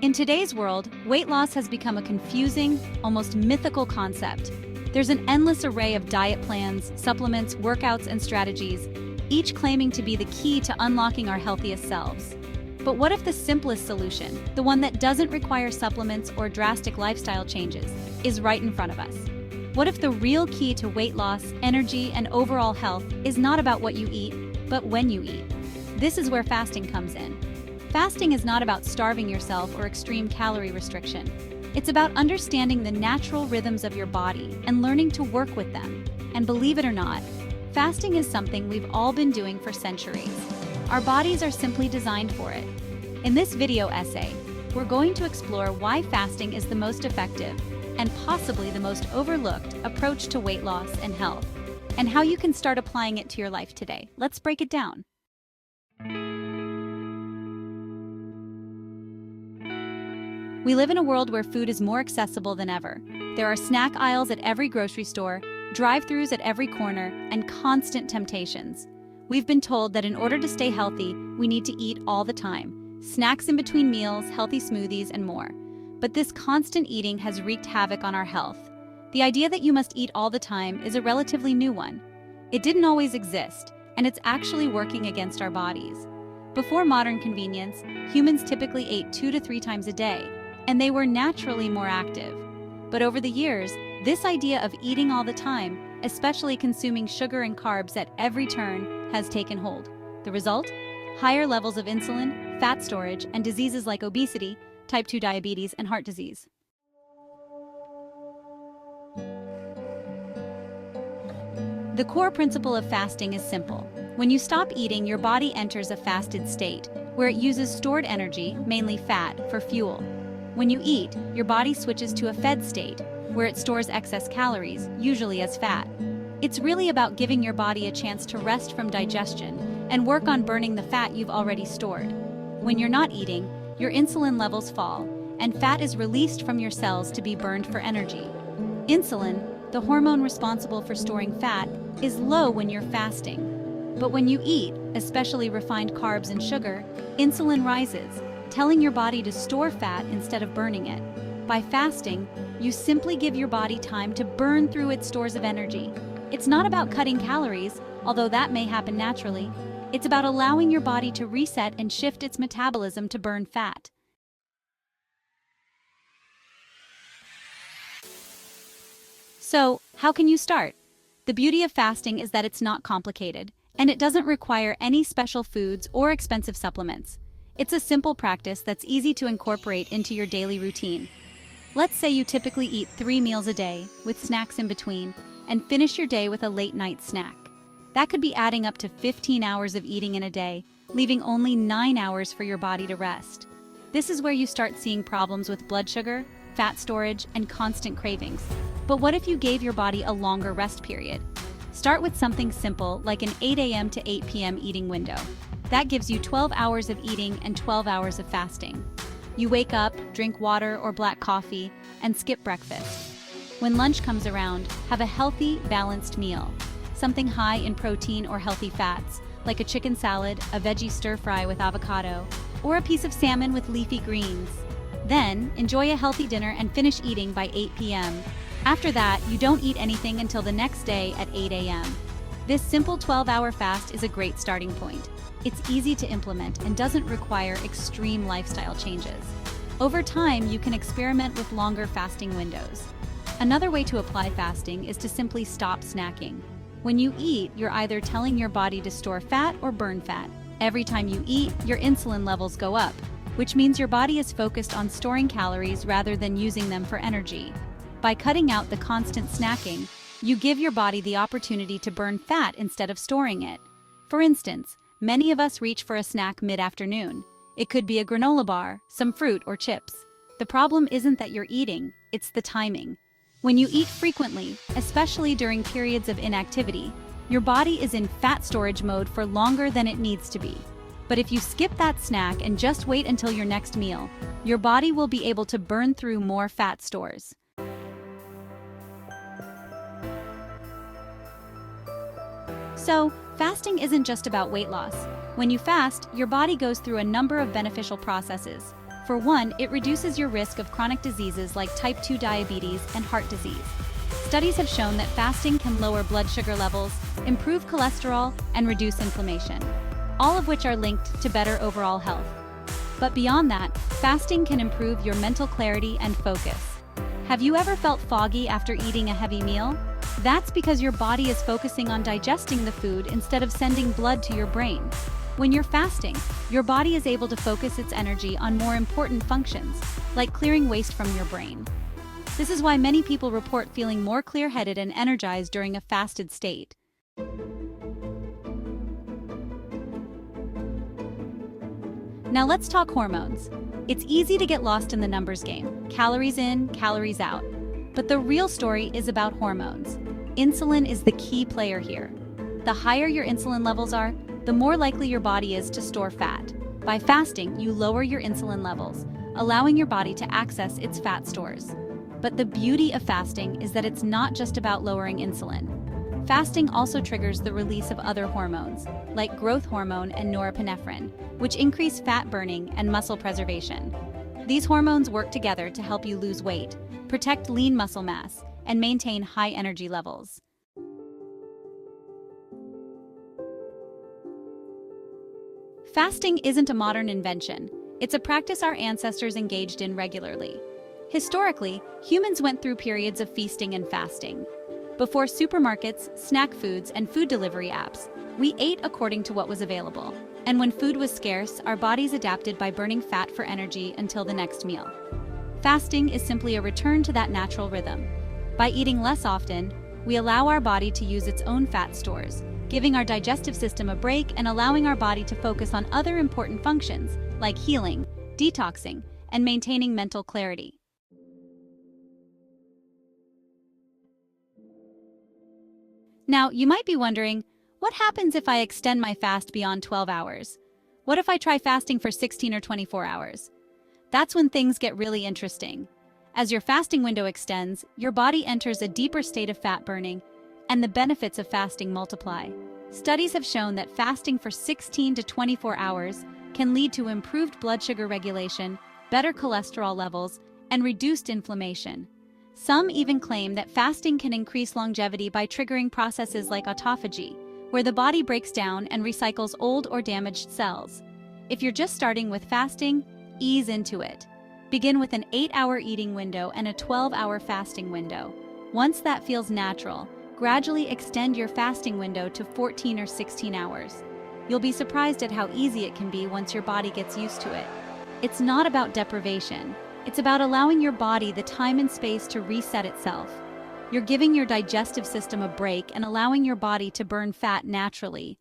In today's world, weight loss has become a confusing, almost mythical concept. There's an endless array of diet plans, supplements, workouts, and strategies, each claiming to be the key to unlocking our healthiest selves. But what if the simplest solution, the one that doesn't require supplements or drastic lifestyle changes, is right in front of us? What if the real key to weight loss, energy, and overall health is not about what you eat, but when you eat? This is where fasting comes in. Fasting is not about starving yourself or extreme calorie restriction. It's about understanding the natural rhythms of your body and learning to work with them. And believe it or not, fasting is something we've all been doing for centuries. Our bodies are simply designed for it. In this video essay, we're going to explore why fasting is the most effective and possibly the most overlooked approach to weight loss and health, and how you can start applying it to your life today. Let's break it down. We live in a world where food is more accessible than ever. There are snack aisles at every grocery store, drive-thrus at every corner, and constant temptations. We've been told that in order to stay healthy, we need to eat all the time. Snacks in between meals, healthy smoothies, and more. But this constant eating has wreaked havoc on our health. The idea that you must eat all the time is a relatively new one. It didn't always exist, and it's actually working against our bodies. Before modern convenience, humans typically ate 2 to 3 times a day, and they were naturally more active. But over the years, this idea of eating all the time, especially consuming sugar and carbs at every turn, has taken hold. The result? Higher levels of insulin, fat storage, and diseases like obesity, type 2 diabetes, and heart disease. The core principle of fasting is simple. When you stop eating, your body enters a fasted state, where it uses stored energy, mainly fat, for fuel. When you eat, your body switches to a fed state, where it stores excess calories, usually as fat. It's really about giving your body a chance to rest from digestion and work on burning the fat you've already stored. When you're not eating, your insulin levels fall, and fat is released from your cells to be burned for energy. Insulin, the hormone responsible for storing fat, is low when you're fasting. But when you eat, especially refined carbs and sugar, insulin rises, telling your body to store fat instead of burning it. By fasting, you simply give your body time to burn through its stores of energy. It's not about cutting calories, although that may happen naturally. It's about allowing your body to reset and shift its metabolism to burn fat. So, how can you start? The beauty of fasting is that it's not complicated, and it doesn't require any special foods or expensive supplements. It's a simple practice that's easy to incorporate into your daily routine. Let's say you typically eat 3 meals a day, with snacks in between, and finish your day with a late-night snack. That could be adding up to 15 hours of eating in a day, leaving only 9 hours for your body to rest. This is where you start seeing problems with blood sugar, fat storage, and constant cravings. But what if you gave your body a longer rest period? Start with something simple like an 8 a.m. to 8 p.m. eating window. That gives you 12 hours of eating and 12 hours of fasting. You wake up, drink water or black coffee, and skip breakfast. When lunch comes around, have a healthy, balanced meal. Something high in protein or healthy fats, like a chicken salad, a veggie stir-fry with avocado, or a piece of salmon with leafy greens. Then, enjoy a healthy dinner and finish eating by 8 p.m. After that, you don't eat anything until the next day at 8 a.m. This simple 12-hour fast is a great starting point. It's easy to implement and doesn't require extreme lifestyle changes. Over time, you can experiment with longer fasting windows. Another way to apply fasting is to simply stop snacking. When you eat, you're either telling your body to store fat or burn fat. Every time you eat, your insulin levels go up, which means your body is focused on storing calories rather than using them for energy. By cutting out the constant snacking, you give your body the opportunity to burn fat instead of storing it. For instance, many of us reach for a snack mid-afternoon. It could be a granola bar, some fruit, or chips. The problem isn't that you're eating, it's the timing. When you eat frequently, especially during periods of inactivity, your body is in fat storage mode for longer than it needs to be. But if you skip that snack and just wait until your next meal, your body will be able to burn through more fat stores. So, fasting isn't just about weight loss. When you fast, your body goes through a number of beneficial processes. For one, it reduces your risk of chronic diseases like type 2 diabetes and heart disease. Studies have shown that fasting can lower blood sugar levels, improve cholesterol, and reduce inflammation, all of which are linked to better overall health. But beyond that, fasting can improve your mental clarity and focus. Have you ever felt foggy after eating a heavy meal? That's because your body is focusing on digesting the food instead of sending blood to your brain. When you're fasting, your body is able to focus its energy on more important functions, like clearing waste from your brain. This is why many people report feeling more clear-headed and energized during a fasted state. Now let's talk hormones. It's easy to get lost in the numbers game, calories in, calories out. But the real story is about hormones. Insulin is the key player here. The higher your insulin levels are, the more likely your body is to store fat. By fasting, you lower your insulin levels, allowing your body to access its fat stores. But the beauty of fasting is that it's not just about lowering insulin. Fasting also triggers the release of other hormones, like growth hormone and norepinephrine, which increase fat burning and muscle preservation. These hormones work together to help you lose weight, protect lean muscle mass, and maintain high energy levels. Fasting isn't a modern invention. It's a practice our ancestors engaged in regularly. Historically, humans went through periods of feasting and fasting. Before supermarkets, snack foods, and food delivery apps, we ate according to what was available. And when food was scarce, our bodies adapted by burning fat for energy until the next meal. Fasting is simply a return to that natural rhythm. By eating less often, we allow our body to use its own fat stores, giving our digestive system a break and allowing our body to focus on other important functions, like healing, detoxing, and maintaining mental clarity. Now, you might be wondering, what happens if I extend my fast beyond 12 hours? What if I try fasting for 16 or 24 hours? That's when things get really interesting. As your fasting window extends, your body enters a deeper state of fat burning, and the benefits of fasting multiply. Studies have shown that fasting for 16 to 24 hours can lead to improved blood sugar regulation, better cholesterol levels, and reduced inflammation. Some even claim that fasting can increase longevity by triggering processes like autophagy, where the body breaks down and recycles old or damaged cells. If you're just starting with fasting, ease into it. Begin with an 8-hour eating window and a 12-hour fasting window. Once that feels natural, gradually extend your fasting window to 14 or 16 hours. You'll be surprised at how easy it can be once your body gets used to it. It's not about deprivation. It's about allowing your body the time and space to reset itself. You're giving your digestive system a break and allowing your body to burn fat naturally.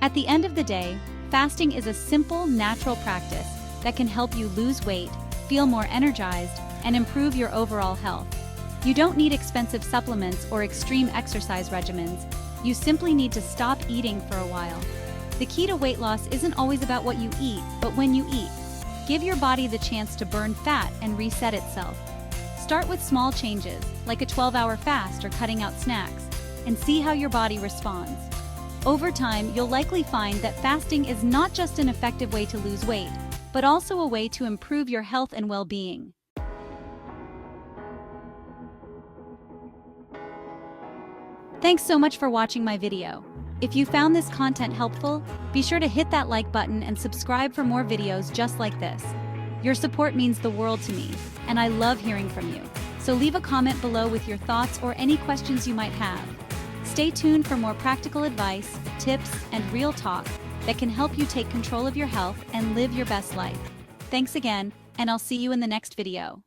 At the end of the day, fasting is a simple, natural practice that can help you lose weight, feel more energized, and improve your overall health. You don't need expensive supplements or extreme exercise regimens. You simply need to stop eating for a while. The key to weight loss isn't always about what you eat, but when you eat. Give your body the chance to burn fat and reset itself. Start with small changes, like a 12-hour fast or cutting out snacks, and see how your body responds. Over time, you'll likely find that fasting is not just an effective way to lose weight, but also a way to improve your health and well-being. Thanks so much for watching my video. If you found this content helpful, be sure to hit that like button and subscribe for more videos just like this. Your support means the world to me, and I love hearing from you. So leave a comment below with your thoughts or any questions you might have. Stay tuned for more practical advice, tips, and real talk that can help you take control of your health and live your best life. Thanks again, and I'll see you in the next video.